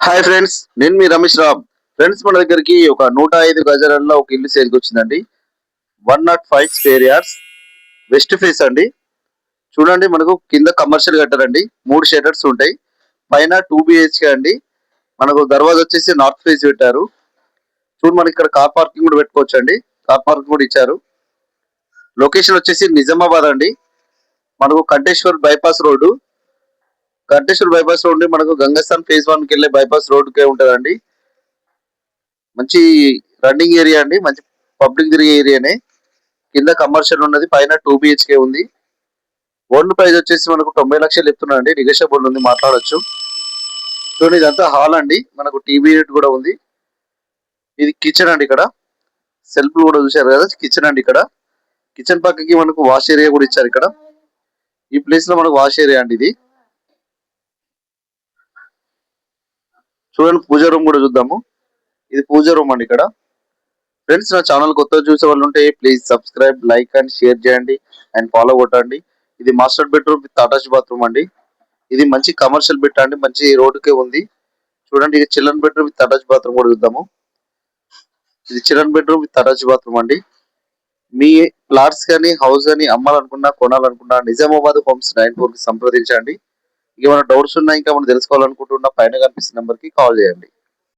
Hi friends, నేను మీ Ramesh Ram. Friends, మన దగ్గరికి ఒక 105 గజాలలో ఒక ఇల్లు సేల్కి వచ్చిందండి. 105 స్క్వేర్ యార్డ్స్, వెస్ట్ ఫేస్ అండి. చూడండి, మనకు కింద కమర్షియల్ కట్టారండి. 3 షటర్స్ ఉంటాయి. పైన 2 బిహెచ్కే అండి. మనకు దర్వాజా వచ్చేసి నార్త్ ఫేస్ పెట్టారు. చూడు, మనకి ఇక్కడ కార్ పార్కింగ్ కూడా పెట్టుకోవచ్చు అండి. కార్ పార్కింగ్ కూడా ఇచ్చారు. లొకేషన్ వచ్చేసి నిజామాబాద్ అండి. మనకు కంటేశ్వర్ బైపాస్ రోడ్ మనకు గంగస్థాన్ ఫేజ్ 1 కి వెళ్ళే బైపాస్ రోడ్కే ఉంటదండి. మంచి రన్నింగ్ ఏరియా అండి. మంచి పబ్లిక్ తిరిగే ఏరియానే. కింద కమర్షియల్ ఉన్నది, పైన 2 బిహెచ్కే ఉంది. ఓల్డ్ ప్రైస్ వచ్చేసి మనకు 90 లక్షలు చెప్తున్నారండి. నెగోషియబుల్ ఉంది, మాట్లాడొచ్చు. చూడండి, ఇదంతా హాల్ అండి. మనకు టీవీ యూనిట్ కూడా ఉంది. ఇది కిచెన్ అండి. ఇక్కడ సెల్ఫ్ కూడా చూసారు కదా, కిచెన్ అండి. ఇక్కడ కిచెన్ పక్కకి మనకు వాష్ ఏరియా కూడా ఇచ్చారు. ఇక్కడ ఈ ప్లేస్ లో మనకు వాష్ ఏరియా అండి. ఇది చూడండి, పూజ రూమ్ కూడా చూద్దాము. ఇది పూజ రూమ్ అండి. ఇక్కడ ఫ్రెండ్స్, నా ఛానల్ కొత్తగా చూసే వాళ్ళు ఉంటే please subscribe, like and share చేయండి అండ్ ఫాలో కొట్టండి. ఇది master bedroom with attach bathroom అండి. ఇది మంచి కమర్షియల్ బెడ్ అండి. మంచి రోడ్డుకే ఉంది. చూడండి, ఇది children bedroom with attach bathroom కూడా చూద్దాము. ఇది children bedroom with attach bathroom అండి. మీ ప్లాట్స్ కానీ హౌస్ కానీ అమ్మాలనుకున్నా, కొనాలనుకున్నా నిజామాబాద్ హోమ్స్ 94 కి సంప్రదించండి. ఏమైనా డౌట్స్ ఉన్నా, ఇంకా మనం తెలుసుకోవాలనుకుంటున్నా, పైన కనిపిస్తున్న నెంబర్ కి కాల్ చేయండి.